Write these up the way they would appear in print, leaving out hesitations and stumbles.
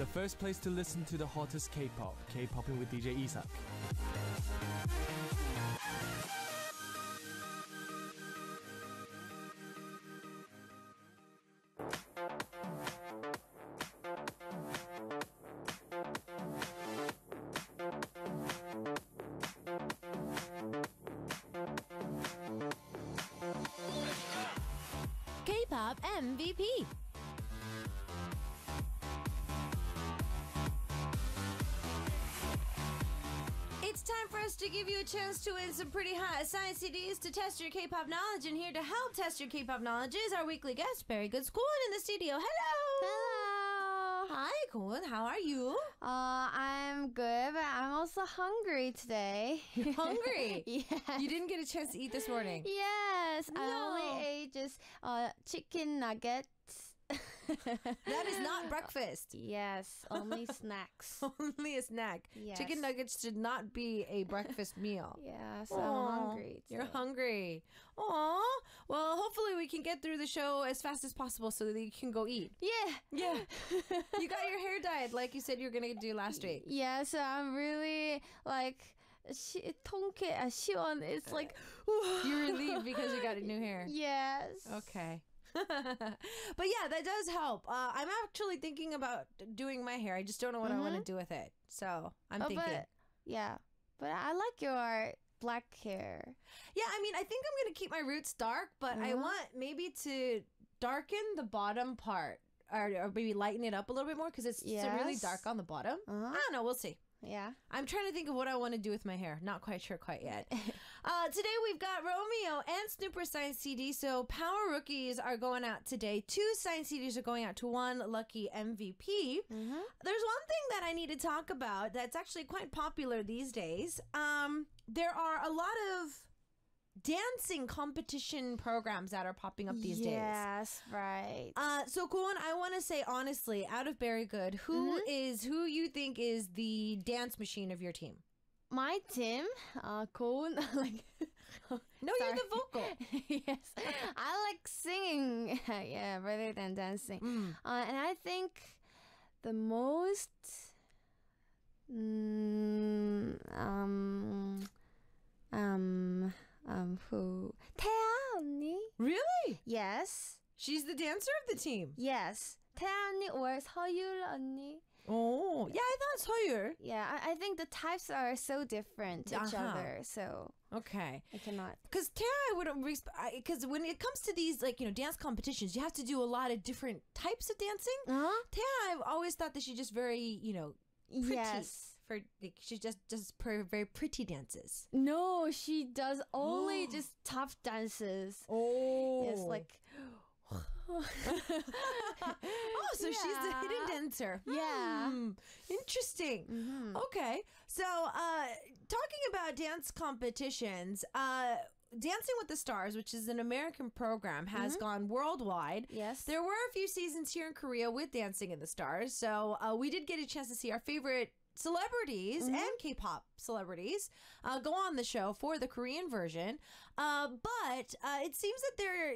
the first place to listen to the hottest K-pop, K-Poppin with DJ Isak. K-pop MVP. It's time for us to give you a chance to win some pretty hot science CDs to test your K-pop knowledge. And here to help test your K-pop knowledge is our weekly guest, Very Good School, in the studio. Hello! Hello! Hi, Kwon. How are you? I'm good, but I'm also hungry today. You're hungry? Yes. You didn't get a chance to eat this morning? Yes. No. I only ate just chicken nuggets. That is not breakfast. Yes, only snacks. Only a snack. Yes. Chicken nuggets should not be a breakfast meal. Yeah, so I'm hungry today. You're hungry. Aw. Well, hopefully we can get through the show as fast as possible so that you can go eat. Yeah. Yeah. You got your hair dyed like you said you were going to do last week. Yeah, so I'm really like 시원. It's like You're relieved because you got a new hair. yes. Okay. But yeah, that does help. I'm actually thinking about doing my hair. I just don't know what I want to do with it. So I'm thinking. But I like your black hair. Yeah, I mean, I think I'm going to keep my roots dark, but I want maybe to darken the bottom part or maybe lighten it up a little bit more because it's really dark on the bottom. I don't know. We'll see. Yeah. I'm trying to think of what I want to do with my hair. Not quite sure quite yet. Today we've got Romeo and Snooper Science CD. So Power Rookies are going out today. 2 Science CDs are going out to 1 lucky MVP. There's one thing that I need to talk about that's actually quite popular these days. There are a lot of dancing competition programs that are popping up these days. Yes, right. So Kwon, I want to say honestly, out of Very Good, who you think is the dance machine of your team? My team, Kwon, like No, you're the vocal. yes, I like singing, yeah, rather than dancing. And I think the most, who? 태아 언니? Really? Yes. She's the dancer of the team. Yes. 태아 언니 or 서율 언니? Oh, yeah, I thought Soyur. Yeah, I think the types are so different to each other, so Okay. I cannot. Because Tara, I wouldn't because when it comes to these dance competitions, you have to do a lot of different types of dancing. Tara, I've always thought that she's just very pretty. Yes. She just does very pretty dances. No, she does only just tough dances. Oh, It's like so she's the hidden dancer. Yeah. Interesting. Okay. So, talking about dance competitions, Dancing with the Stars, which is an American program, has gone worldwide. Yes. There were a few seasons here in Korea with Dancing in the Stars. So, we did get a chance to see our favorite celebrities and K-pop celebrities go on the show for the Korean version. But it seems that they're,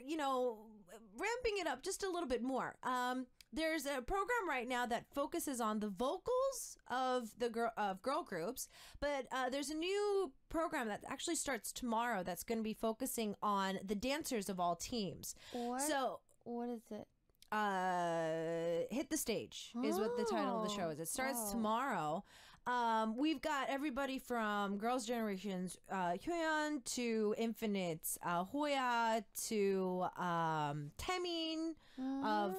ramping it up just a little bit more. There's a program right now that focuses on the vocals of the girl groups, but there's a new program that actually starts tomorrow that's going to be focusing on the dancers of all teams. So what is it? Hit the Stage is what the title of the show is. It starts tomorrow. We've got everybody from Girls' Generation's Hyoyeon to Infinite's Hoya to Taemin of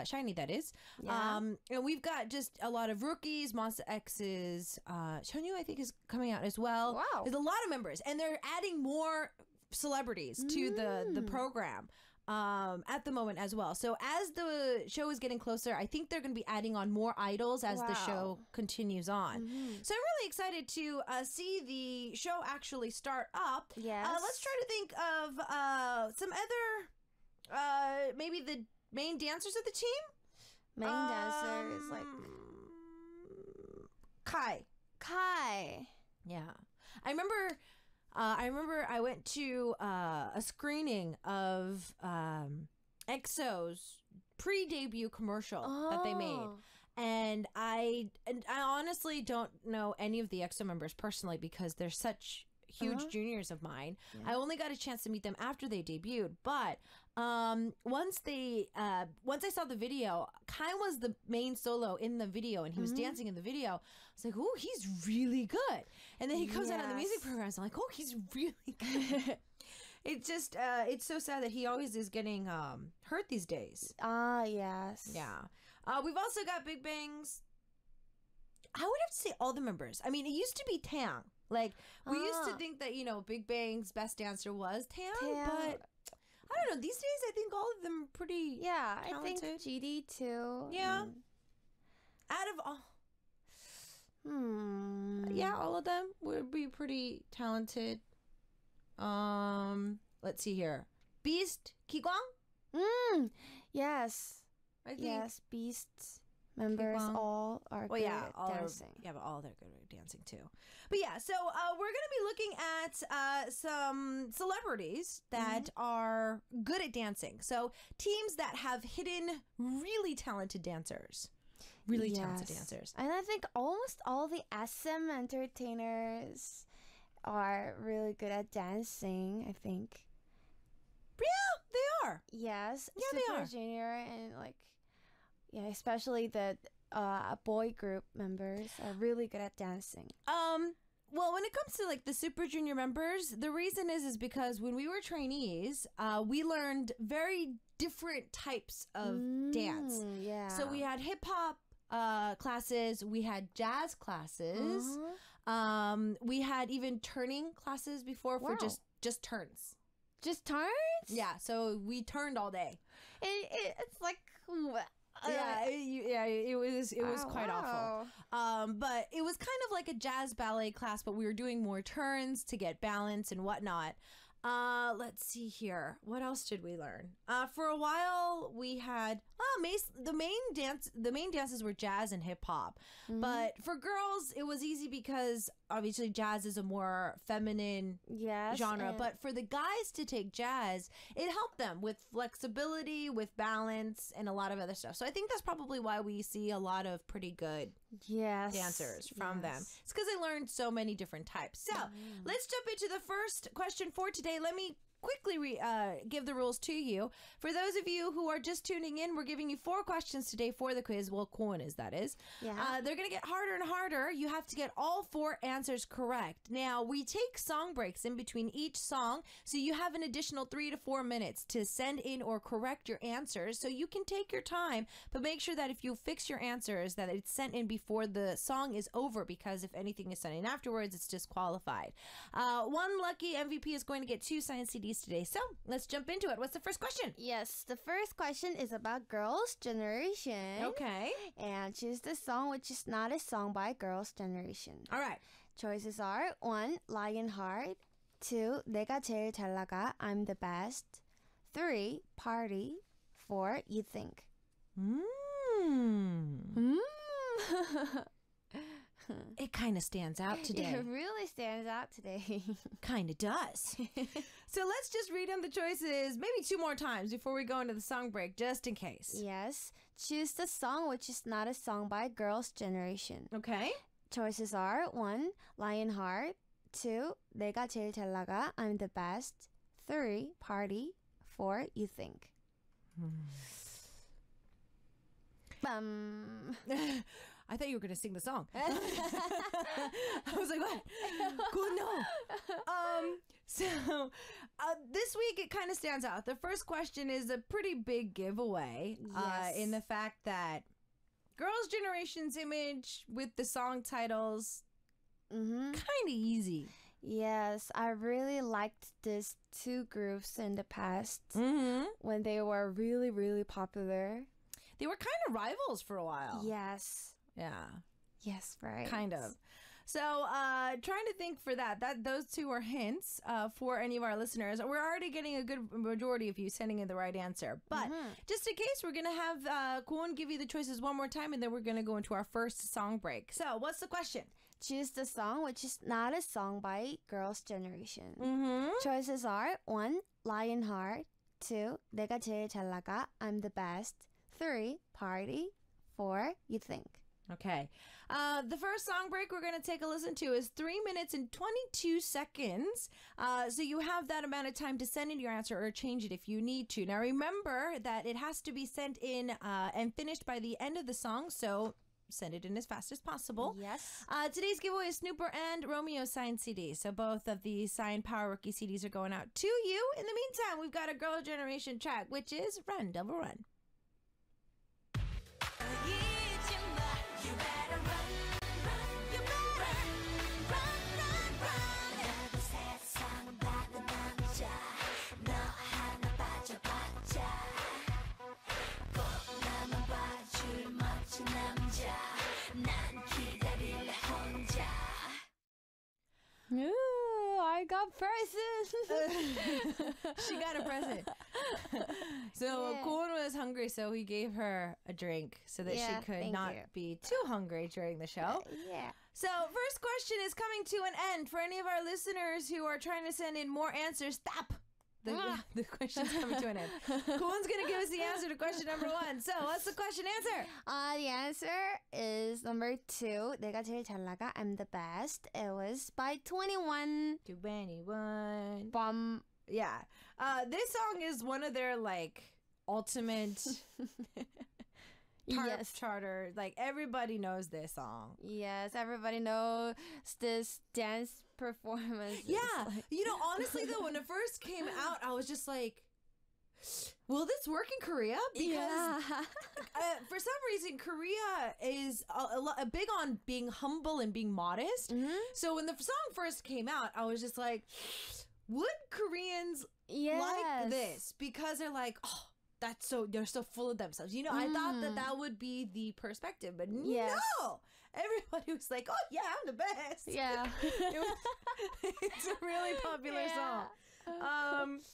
Shiny, that is. And we've got just a lot of rookies. Monsta X's Cheonyu, I think, is coming out as well. Wow. There's a lot of members, and they're adding more celebrities to the program at the moment as well. So as the show is getting closer, I think they're going to be adding on more idols as the show continues on. So I'm really excited to see the show actually start up. Yes. Let's try to think of some other maybe the main dancers of the team. Main dancer is like Kai. Yeah. I remember I went to a screening of EXO's pre-debut commercial that they made. Oh. And I honestly don't know any of the EXO members personally because they're such huge juniors of mine. Yeah. I only got a chance to meet them after they debuted. But once I saw the video, Kai was the main solo in the video, and he was dancing in the video. I was like, oh, he's really good. And then he comes out on the music programs. I'm like, oh, he's really good. It's just, it's so sad that he always is getting hurt these days. Ah, yes. Yeah. We've also got Big Bang's. I would have to say all the members. I mean, it used to be Taeyang. Like, we used to think that, Big Bang's best dancer was Taeyang, but I don't know. These days, I think all of them are pretty talented. I think GD too. Yeah. Out of all. Yeah, all of them would be pretty talented. Let's see here. Beast, Kigwang? Yes. I think. Yes, Beasts members Kigwang. all are good at dancing. But all they're good at dancing too. But yeah, so we're going to be looking at some celebrities that are good at dancing. So teams that have hidden really talented dancers. Really talented dancers. And I think almost all the SM entertainers are really good at dancing, I think. Yeah, they are. Yes. Yeah, they Super are. Junior and especially the boy group members are really good at dancing. Well, when it comes to like the Super Junior members, the reason is because when we were trainees, we learned very different types of dance. Yeah. So we had hip hop classes, we had jazz classes, we had even turning classes before for just turns. Just turns? Yeah, so we turned all day. It's like it was quite awful. But it was kind of like a jazz ballet class, but we were doing more turns to get balance and whatnot. Let's see here. What else did we learn? For a while we had the main dances were jazz and hip hop. But for girls it was easy because obviously jazz is a more feminine genre. But for the guys to take jazz, it helped them with flexibility, with balance, and a lot of other stuff. So I think that's probably why we see a lot of pretty good dancers from them. It's because they learned so many different types. So let's jump into the first question for today. Let me quickly give the rules to you. For those of you who are just tuning in, we're giving you 4 questions today for the quiz. Well, Kwon is, that is. Yeah. They're going to get harder and harder. You have to get all 4 answers correct. Now, we take song breaks in between each song, so you have an additional 3 to 4 minutes to send in or correct your answers. So you can take your time, but make sure that if you fix your answers, that it's sent in before the song is over, because if anything is sent in afterwards, it's disqualified. One lucky MVP is going to get 2 signed CDs today. So let's jump into it. What's the first question? Yes, the first question is about Girls' Generation. Okay. And choose the song which is not a song by Girls' Generation. All right. Choices are 1. Lionheart, 2. 내가 제일 잘 나가, I'm the best, 3. Party, 4. You think. It kind of stands out today. It really stands out today. Kind of does. So let's just read them the choices maybe 2 more times before we go into the song break, just in case. Yes. Choose the song which is not a song by Girls' Generation. Okay. Choices are 1. Lionheart, 2. 내가 제일 잘 나가, I'm the best, 3. Party, 4. You think. I thought you were going to sing the song. I was like, what? Cool, no. So this week it kind of stands out. The first question is a pretty big giveaway in the fact that Girls' Generation's image with the song titles, kind of easy. Yes, I really liked these 2 groups in the past when they were really, really popular. They were kind of rivals for a while. Yes. Yeah. Yes, right. Kind of. So, trying to think for that. Those 2 are hints for any of our listeners. We're already getting a good majority of you sending in the right answer. But just in case, we're going to have Kwon give you the choices one more time, and then we're going to go into our first song break. So, what's the question? Choose the song which is not a song by Girls' Generation. Choices are 1. Lionheart, 2. 내가 제일 잘 나가, I'm the best, 3, party. 4, you think. Okay. The first song break we're going to take a listen to is 3 minutes and 22 seconds. So you have that amount of time to send in your answer or change it if you need to. Now remember that it has to be sent in and finished by the end of the song. So send it in as fast as possible. Yes. Today's giveaway is Snooper and Romeo signed CDs. So both of the signed Power Rookie CDs are going out to you. In the meantime, we've got a Girl Generation track, which is Run, Double Run. Ooh, I got presents. She got a present. So Yeah. Kwon was hungry, so he gave her a drink so that Yeah, she could thank not you. be too hungry during the show. Yeah. So first question is coming to an end. For any of our listeners who are trying to send in more answers, stop. The question's coming to an end. Kwon's going to give us the answer to question number 1. So what's the question answer? The answer is number 2. 내가 제일 잘 나가. I'm the best. It was by 21. 21. Bum. Yeah. This song is one of their like ultimate tarp Yes. charter. Like everybody knows this song. Yes, everybody knows this dance performance. Yeah. You know, honestly though, when it first came out, I was just like, will this work in Korea? Because for some reason, Korea is a big on being humble and being modest. So when the song first came out, I was just like, would Koreans like this? Because they're like, oh, they're so full of themselves. You know, I thought that would be the perspective, but Yes. no. Everybody was like, oh yeah, I'm the best. Yeah. It's a really popular song.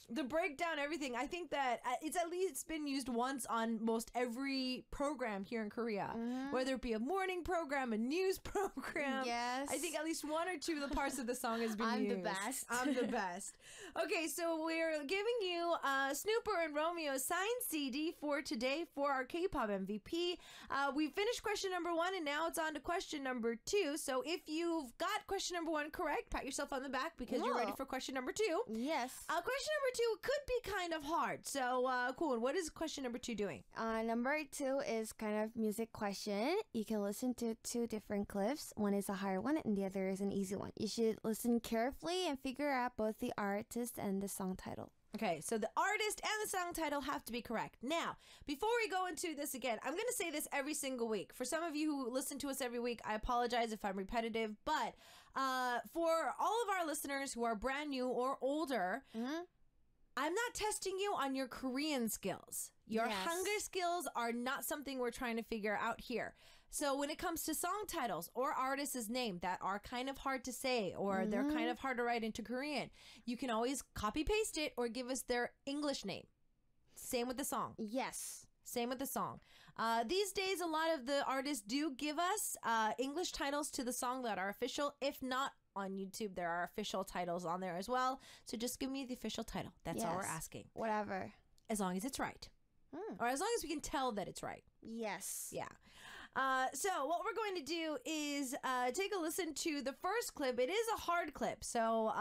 The breakdown, everything. I think that it's at least been used once on most every program here in Korea, whether it be a morning program, a news program. Yes. I think at least one or two of the parts of the song has been I'm used. the best. I'm the best. Okay, so we're giving you Snooper and Romeo signed CD for today for our K-pop MVP. We finished question number 1 and now it's on to question number 2. So if you've got question number 1 correct, pat yourself on the back because you're ready Whoa. for question number 2. Yes. Question number 2 could be kind of hard. So, Kwon, what is question number 2 doing? Number 2 is kind of music question. You can listen to 2 different clips. One is a hard one and the other is an easy one. You should listen carefully and figure out both the artist and the song title. Okay, so the artist and the song title have to be correct. Now, before we go into this again, I'm going to say this every single week. For some of you who listen to us every week, I apologize if I'm repetitive, but for all of our listeners who are brand new or older, I'm not testing you on your Korean skills. Your Yes. Hangul skills are not something we're trying to figure out here. So when it comes to song titles or artists' name that are kind of hard to say or they're kind of hard to write into Korean, you can always copy paste it or give us their English name. Same with the song. Yes. Same with the song. These days, a lot of the artists do give us English titles to the song that are official. If not, on YouTube, there are official titles on there as well. So just give me the official title. That's all we're Yes. asking. Whatever. As long as it's right. Or as long as we can tell that it's right. Yes. Yeah. So what we're going to do is take a listen to the first clip. It is a hard clip. So,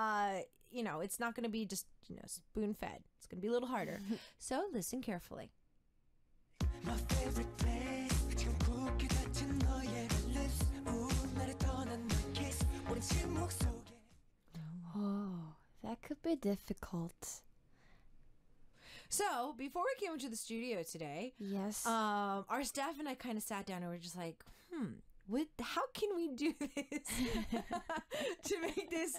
you know, it's not going to be just, you know, spoon-fed. It's going to be a little harder. So listen carefully. My favorite place 지금 굳게 닫힌 너의 lips 나를 떠난 내 kiss 우린 침묵 속에 Oh, that could be difficult. So before we came into the studio today, Yes. our staff and I kind of sat down and were just like, how can we do this to make this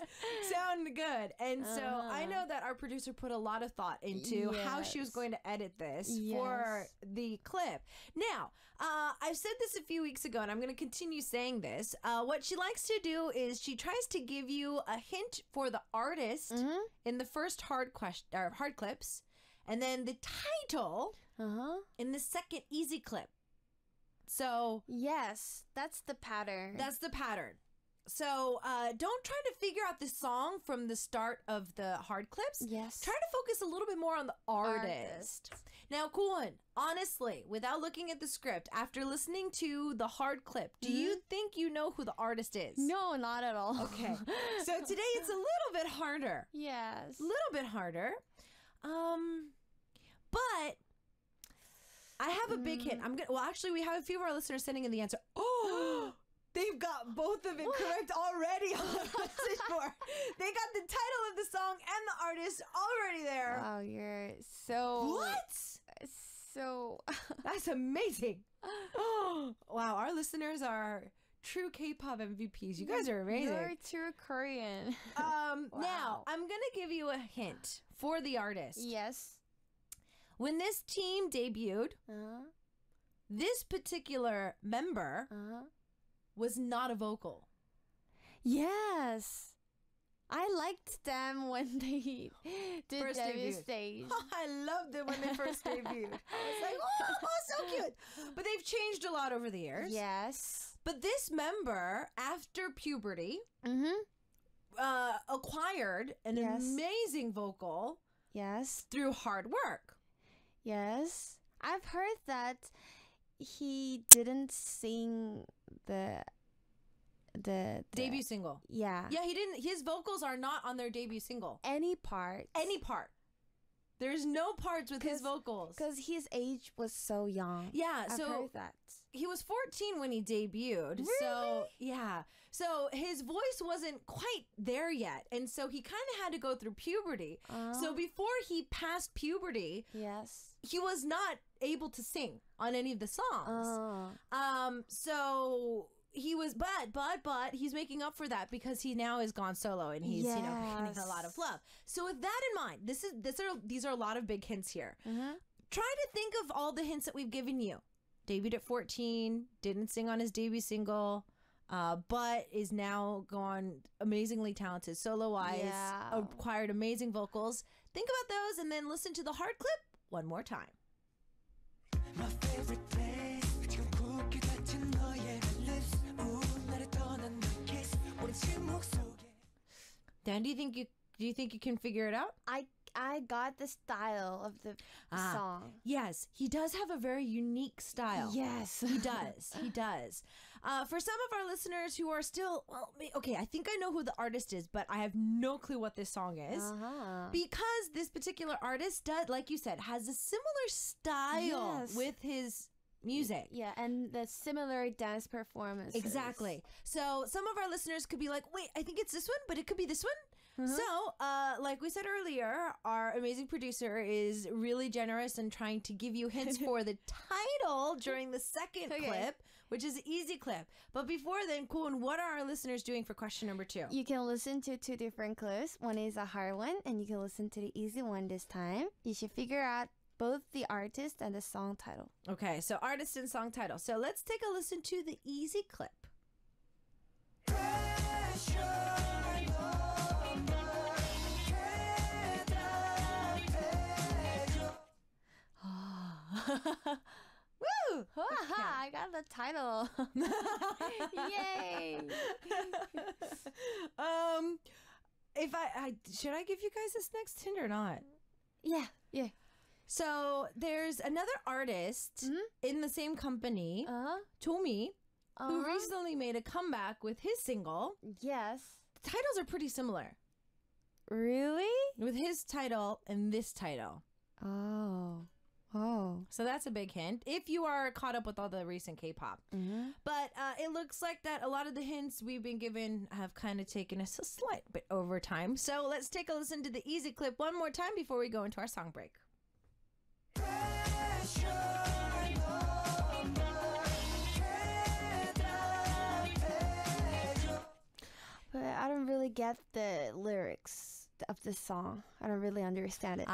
sound good? And so I know that our producer put a lot of thought into how she was Yes. going to edit this for the clip. Now, I've said this a few weeks ago, and I'm going to continue saying this. What she likes to do is she tries to give you a hint for the artist in the first hard clips, and then the title in the second easy clip. So Yes, that's the pattern. that's the pattern. So don't try to figure out the song from the start of the hard clips. Yes. Try to focus a little bit more on the artist. Now, Kuan, honestly, without looking at the script, after listening to the hard clip, do you think you know who the artist is? No, not at all. Okay. So today it's a little bit harder. Yes. A little bit harder. But I have a big hint. Actually, we have a few of our listeners sending in the answer. Oh, they've got both of it correct already on the message board. They got the title of the song and the artist already there. Wow, you're so... What? So... That's amazing. Wow, our listeners are true K-pop MVPs. You guys are amazing. You're true Korean. Now, I'm going to give you a hint for the artist. Yes. When this team debuted, this particular member was not a vocal. Yes. I liked them when they did First debut debuted. stage. I loved them when they first debuted. I was like, oh, so cute. But they've changed a lot over the years. Yes. But this member, after puberty, acquired an amazing vocal through hard work. Yes. I've heard that he didn't sing the debut single. Yeah. Yeah, he didn't. His vocals are not on their debut single. Any part. Any part. There's no parts with his vocals. Because his age was so young. Yeah, I've so heard that. he was 14 when he debuted. Really? So, yeah. So his voice wasn't quite there yet. And so he kind of had to go through puberty. So before he passed puberty, he was not able to sing on any of the songs. So he was, but he's making up for that because he now has gone solo and he's, getting a lot of love. So with that in mind, these are a lot of big hints here. Try to think of all the hints that we've given you. Debuted at 14, didn't sing on his debut single, but is now gone amazingly talented solo-wise, acquired amazing vocals. Think about those and then listen to the hard clip one more time. My favorite place 지금 굳게 닫힌 너의 lips 나를 떠난 내 kiss 우린 침묵 속에 Dan, do you think you can figure it out? I got the style of the song. Yes, he does have a very unique style. Yes. He does. He does. For some of our listeners who are still, okay, I think I know who the artist is, but I have no clue what this song is. Because this particular artist does, like you said, has a similar style with his music. Yeah, and the similar dance performances. Exactly. So some of our listeners could be like, wait, I think it's this one, but it could be this one. So, like we said earlier, our amazing producer is really generous and trying to give you hints for the title during the second clip, which is an easy clip. But before then, Kuhn, what are our listeners doing for question number 2? You can listen to 2 different clips. One is a hard one, and you can listen to the easy one this time. You should figure out both the artist and the song title. Okay, so artist and song title. So let's take a listen to the easy clip. Woo! Okay. I got the title. Yay! If should I give you guys this next hint or not? Yeah. So there's another artist in the same company, Tommy, who recently made a comeback with his single. Yes. The titles are pretty similar. Really? With his title and this title. So that's a big hint if you are caught up with all the recent K-pop. But it looks like that a lot of the hints we've been given have kind of taken us a slight bit over time. So let's take a listen to the easy clip one more time before we go into our song break. But I don't really get the lyrics of the song. I don't really understand it.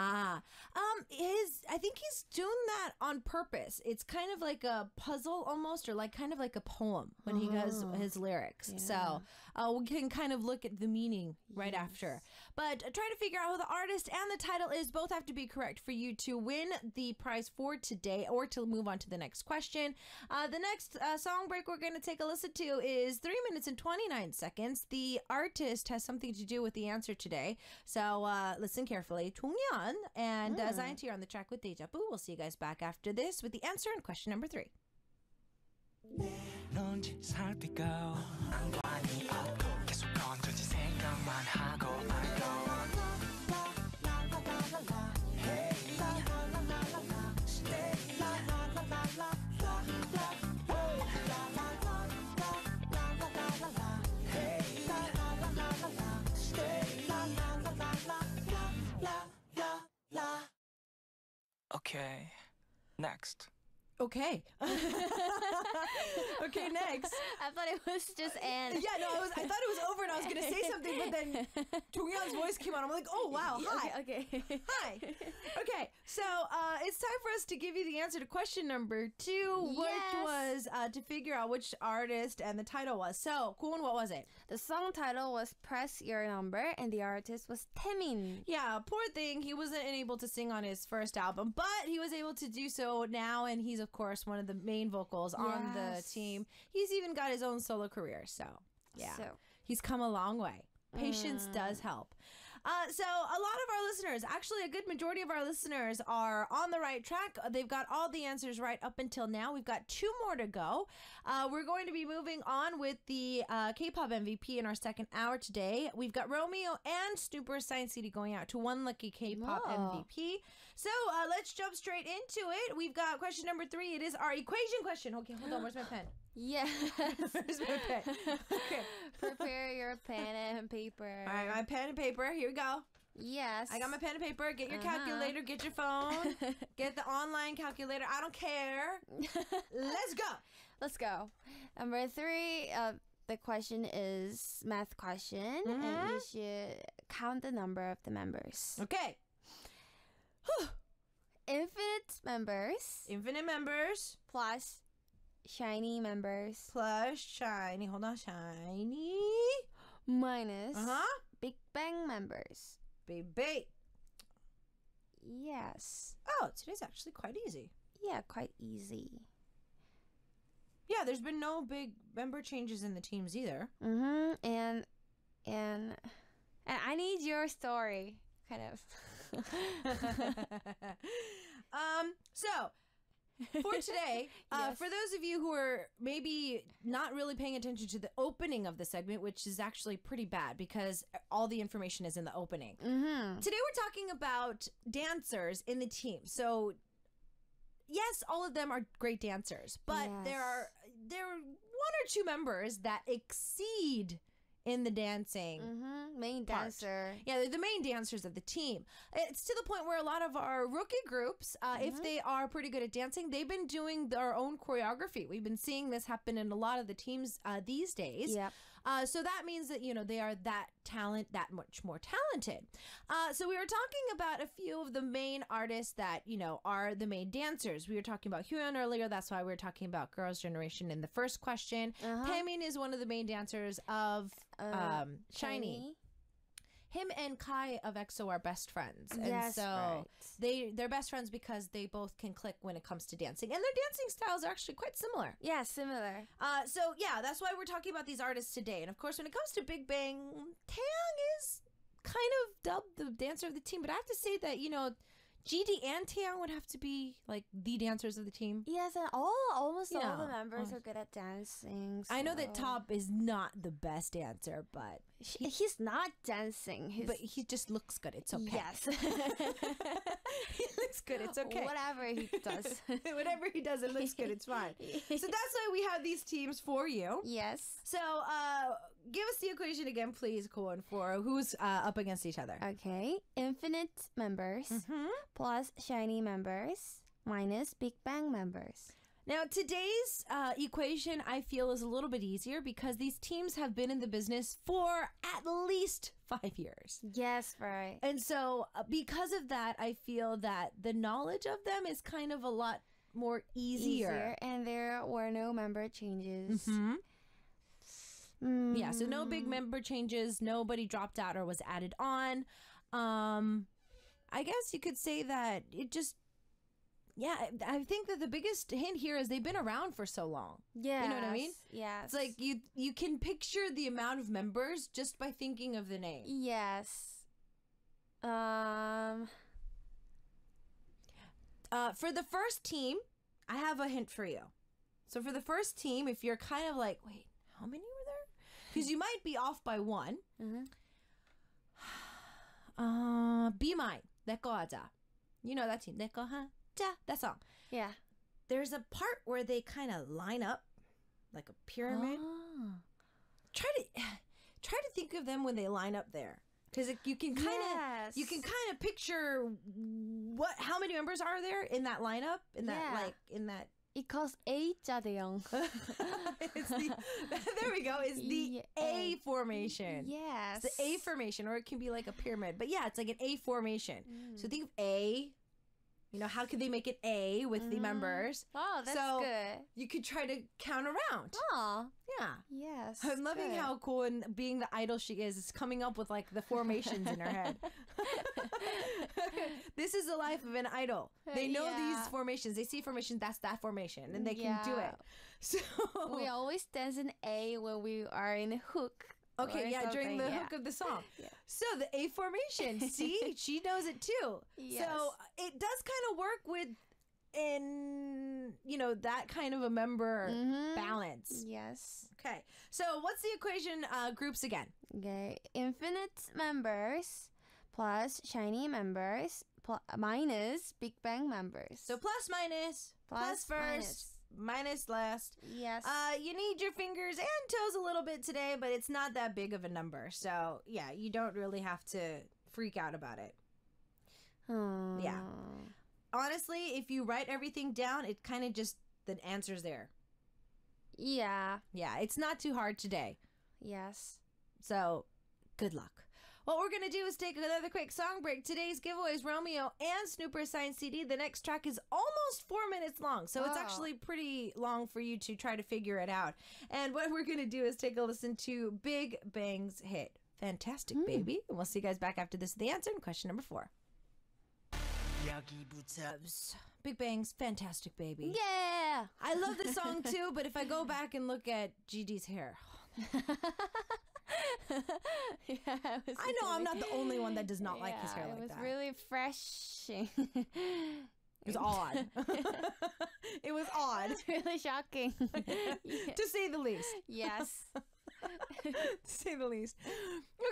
I think he's doing that on purpose. It's kind of like a puzzle almost, or like kind of like a poem when he does his lyrics. So we can kind of look at the meaning right after. But try to figure out who the artist and the title is. Both have to be correct for you to win the prize for today or to move on to the next question. The next song break we're going to take a listen to is 3 minutes and 29 seconds. The artist has something to do with the answer today. So listen carefully. Chungyeon and Zion Science here on the track with Deja Vu. We'll see you guys back after this with the answer and question number 3. 넌지 살피고 안관이 없고 계속 건조지 생각만 하고 Okay, next. Okay. Okay, next. I thought it was just Anne. Yeah, no, I thought it was over and I was going to say something, but then Jonghyun's voice came on. I'm like, oh, wow, hi. Okay. Hi. Okay, so it's time for us to give you the answer to question number 2, which was to figure out which artist and the title was. So, Kwon, what was it? The song title was Press Your Number, and the artist was Taemin. Yeah, poor thing. He wasn't able to sing on his first album, but he was able to do so now, and he's, of course, one of the main vocals on the team. He's even got his own solo career, so yeah. So. He's come a long way. Patience does help. So a lot of our listeners, actually a good majority of our listeners are on the right track. They've got all the answers right up until now. We've got 2 more to go. We're going to be moving on with the K-pop MVP in our second hour today. We've got Romeo and Snooper Science CD going out to one lucky K-pop MVP. So let's jump straight into it. We've got question number 3. It is our equation question. Okay, hold on. Where's my pen? Yes. Where's my pen? Okay. Prepare your pen and paper. All right, my pen and paper. Here we go. Yes. I got my pen and paper. Get your calculator. Get your phone. Get the online calculator. I don't care. Let's go. Let's go. Number 3, the question is math question, and you should count the number of the members. Okay. Infinite members Infinite members plus shiny members plus shiny. Hold on. Shiny. minus Big Bang members. Baby. Yes. Oh, today's actually quite easy. Yeah, quite easy. Yeah, there's been no big member changes in the teams either. And I need your story, kind of. So for today, for those of you who are maybe not really paying attention to the opening of the segment, which is actually pretty bad because all the information is in the opening. Today we're talking about dancers in the team. So yes, all of them are great dancers, but there are 1 or 2 members that exceed in the dancing. Main part. dancer. Yeah, they're the main dancers of the team. It's to the point where a lot of our rookie groups, if they are pretty good at dancing, they've been doing their own choreography. We've been seeing this happen in a lot of the teams these days. Yep. So that means that, they are that much more talented. So we were talking about a few of the main artists that, are the main dancers. We were talking about Hyun earlier. That's why we were talking about Girls' Generation in the first question. Taemin is one of the main dancers of Shiny. Him and Kai of EXO are best friends. And so they're best friends because they both can click when it comes to dancing. And their dancing styles are actually quite similar. Yeah, similar. So yeah, that's why we're talking about these artists today. And of course, when it comes to Big Bang, Taeyang is kind of dubbed the dancer of the team. But I have to say that, GD and Taeyang would have to be like the dancers of the team. Yes, and almost all the members are good at dancing. I know that Top is not the best dancer, but he's not dancing. But he just looks good. It's okay. Yes. He looks good. It's okay. Whatever he does. Whatever he does, it looks good. It's fine. So that's why we have these teams for you. Yes. So give us the equation again, please, Kwon, for who's up against each other. Okay. Infinite members plus shiny members minus Big Bang members. Now, today's equation, I feel, is a little bit easier because these teams have been in the business for at least 5 years. Yes, right. And so because of that, I feel that the knowledge of them is kind of a lot more easier. And there were no member changes. Yeah, so no big member changes. Nobody dropped out or was added on. I guess you could say that it just... Yeah, I think that the biggest hint here is they've been around for so long. Yeah, you know what I mean? Yes. It's like you can picture the amount of members just by thinking of the name. Yes. For the first team, I have a hint for you. So for the first team, if you're kind of like, wait, how many were there? Because you might be off by one. Be Mine, 내꺼 하자. You know that team, 내꺼 하자, that song. Yeah. There's a part where they kind of line up like a pyramid. Try to think of them when they line up there, because you can kind of picture how many members are there in that lineup in that It calls A자대형. There we go. It's the A formation. Yes. It's the A formation, or it can be like a pyramid. But yeah, it's like an A formation. So think of A. You know, how could they make it A with the members? Oh, that's good. You could try to count around. Oh. Yeah. Yes. I'm loving how cool and being the idol she is coming up with like the formations in her head. This is the life of an idol. They know these formations. They see formations, that's that formation, and they can do it. So we always dance in A when we are in hook. Okay, during the hook of the song. Yeah. So the A formation, see, she knows it too. Yes. So it does kind of work with that kind of a member balance. Yes. Okay, so what's the equation groups again? Okay, infinite members plus shiny members minus Big Bang members. So plus minus, plus first, minus last. Yes. You need your fingers and toes a little bit today, but it's not that big of a number. So yeah, you don't really have to freak out about it. Yeah. Honestly, if you write everything down, it kind of just, the answer's there. Yeah. Yeah, it's not too hard today. Yes. So, good luck. What we're going to do is take another quick song break. Today's giveaway is Romeo and Snooper's signed CD. The next track is almost 4 minutes long, so it's actually pretty long for you to try to figure it out. And what we're going to do is take a listen to Big Bang's hit, Fantastic Baby. And we'll see you guys back after this. The answer in question number 4. Big Bang's Fantastic Baby. Yeah. I love this song too, but if I go back and look at GD's hair, I know I'm not the only one that does not like his hair like that. It was really refreshing. It was odd. It was odd. It's really shocking. To say the least. Yes. To say the least.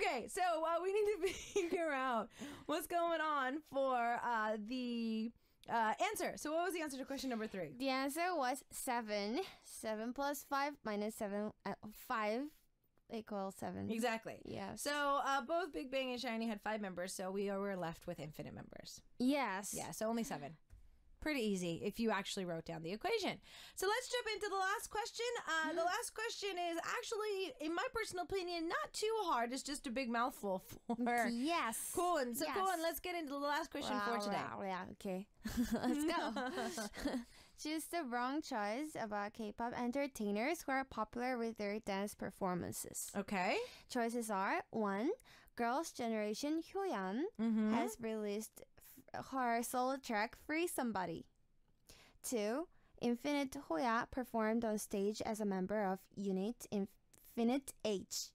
Okay, so we need to figure out what's going on for the answer. So what was the answer to question number 3? The answer was 7. 7 plus 5 minus 7. 5 equals 7. Exactly. Yeah. So both Big Bang and Shiny had 5 members, so we were left with infinite members. Yes. Yeah, so only 7. Pretty easy if you actually wrote down the equation. So let's jump into the last question. The last question is actually, in my personal opinion, not too hard. It's just a big mouthful for Yes. Colin. So Yes. Colin, let's get into the last question for today. Yeah, okay. Let's go. Choose the wrong choice about K-pop entertainers who are popular with their dance performances. Okay. Choices are 1. Girls' Generation Hyoyeon has released her solo track Free Somebody. 2. Infinite Hoya performed on stage as a member of unit Infinite H.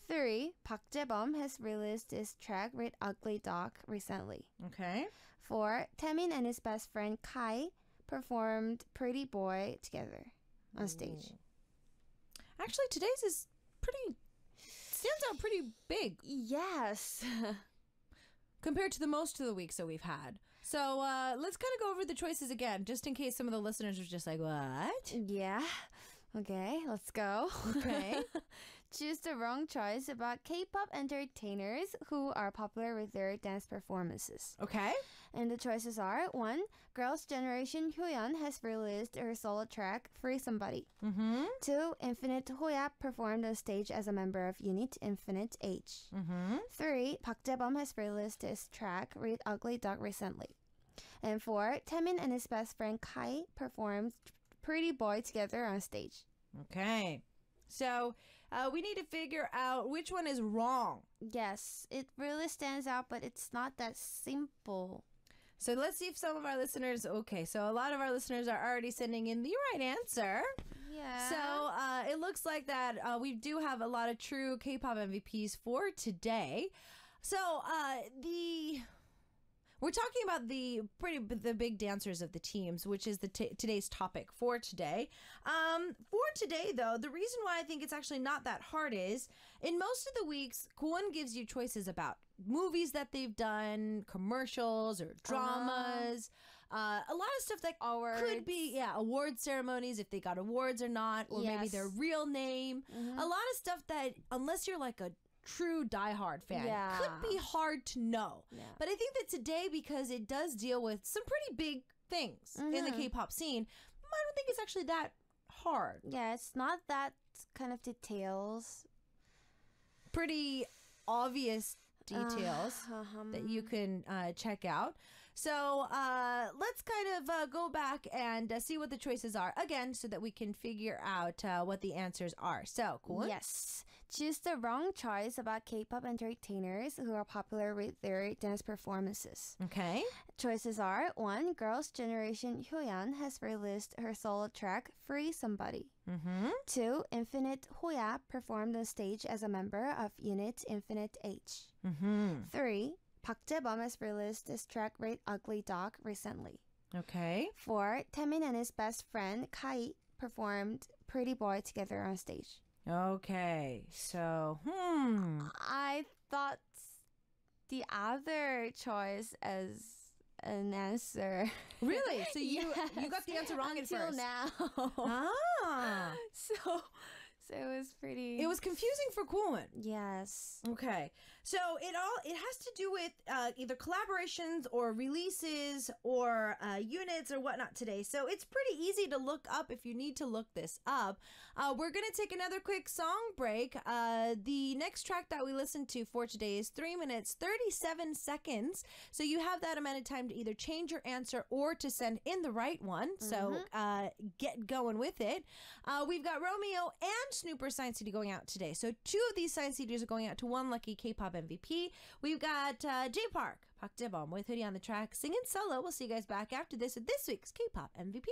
3. Park Jae-bum has released his track with Ugly Dog recently. Okay. 4. Taemin and his best friend Kai performed Pretty Boy together on stage. Actually, today's is stands out pretty big Yes. compared to the most of the weeks that we've had. So let's kind of go over the choices again, just in case some of the listeners are just like, what? Yeah. Okay, let's go. Okay. Choose the wrong choice about K-pop entertainers who are popular with their dance performances. Okay. And the choices are 1. Girls' Generation Hyoyeon has released her solo track Free Somebody. 2. Infinite Hoya performed on stage as a member of unit Infinite H. 3. Park Jae-bum has released his track with Ugly Dog recently. And 4. Taemin and his best friend Kai performed Pretty Boy together on stage. Okay. So we need to figure out which one is wrong. Yes, it really stands out, but it's not that simple. So let's see if some of our listeners, okay, so a lot of our listeners are already sending in the right answer. Yeah. So it looks like that we do have a lot of true K-pop MVPs for today. So We're talking about the big dancers of the teams, which is today's topic for today. For today, though, the reason why I think it's actually not that hard is in most of the weeks, Kwon gives you choices about movies that they've done, commercials or dramas. A lot of stuff that could be, award ceremonies, if they got awards or not, or maybe their real name. A lot of stuff that, unless you're like a true diehard fan, could be hard to know. But I think that today, because it does deal with some pretty big things in the K-pop scene, I don't think it's actually that hard. Yeah, it's not that kind of details. Pretty obvious details that you can check out. So let's kind of go back and see what the choices are again, so that we can figure out what the answers are. So, cool. Yes. Choose the wrong choice about K-pop entertainers who are popular with their dance performances. Okay. Choices are: 1. Girls' Generation Hyoyeon has released her solo track Free Somebody. 2. Infinite Hoya performed on stage as a member of unit Infinite H. 3. Park Jae-bum has released his track Great Ugly Dog recently. Okay. 4. Taemin and his best friend Kai performed Pretty Boy together on stage. Okay. So, I thought the other choice as an answer. Really? So you Yes. got the answer wrong at Until first. now. Ah. So it was pretty. It was confusing for Kwon. Yes. Okay. So it has to do with either collaborations or releases or units or whatnot today. So it's pretty easy to look up if you need to look this up. We're going to take another quick song break. The next track that we listen to for today is 3 minutes, 37 seconds. So you have that amount of time to either change your answer or to send in the right one. So get going with it. We've got Romeo and Snooper Science CD going out today. So 2 of these Science CDs are going out to one lucky K-pop MVP. We've got J-Park, Park Jae-bum with Hoodie on the track, singing solo. We'll see you guys back after this with this week's K-pop MVP.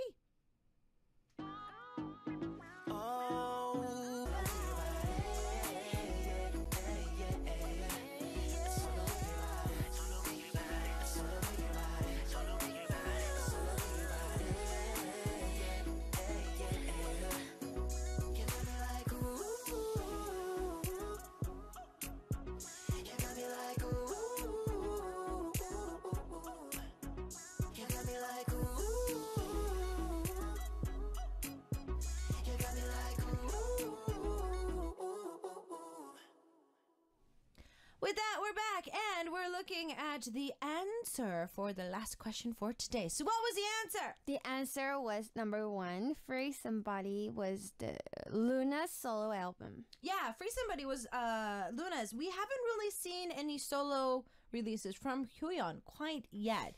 With that, we're back, and we're looking at the answer for the last question for today. So what was the answer? The answer was number 1. Free Somebody was the Luna's solo album. Yeah, Free Somebody was Luna's. We haven't really seen any solo releases from Hyoyeon quite yet.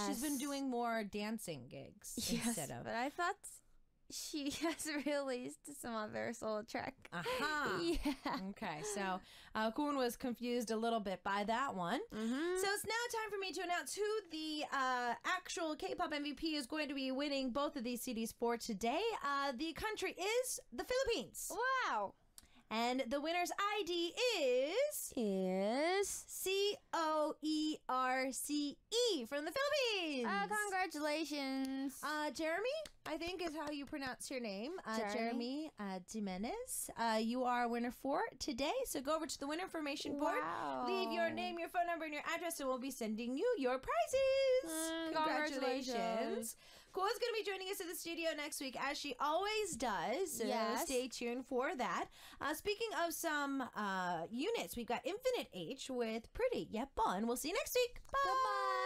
She's been doing more dancing gigs instead of. But I thought she has released some other solo track. Aha. Yeah. Okay, so Kwon was confused a little bit by that one. So it's now time for me to announce who the actual K-pop MVP is going to be winning both of these CDs for today. The country is the Philippines. Wow. And the winner's ID is COERCE from the Philippines. Congratulations. Jeremy, I think is how you pronounce your name. Jeremy. Jimenez. You are a winner for today. So go over to the winner information board. Wow. Leave your name, your phone number, and your address, and we'll be sending you your prizes. Congratulations. Kwon's going to be joining us in the studio next week, as she always does. So stay tuned for that. Speaking of some units, we've got Infinite H with Pretty Yeon. We'll see you next week. Bye. Goodbye.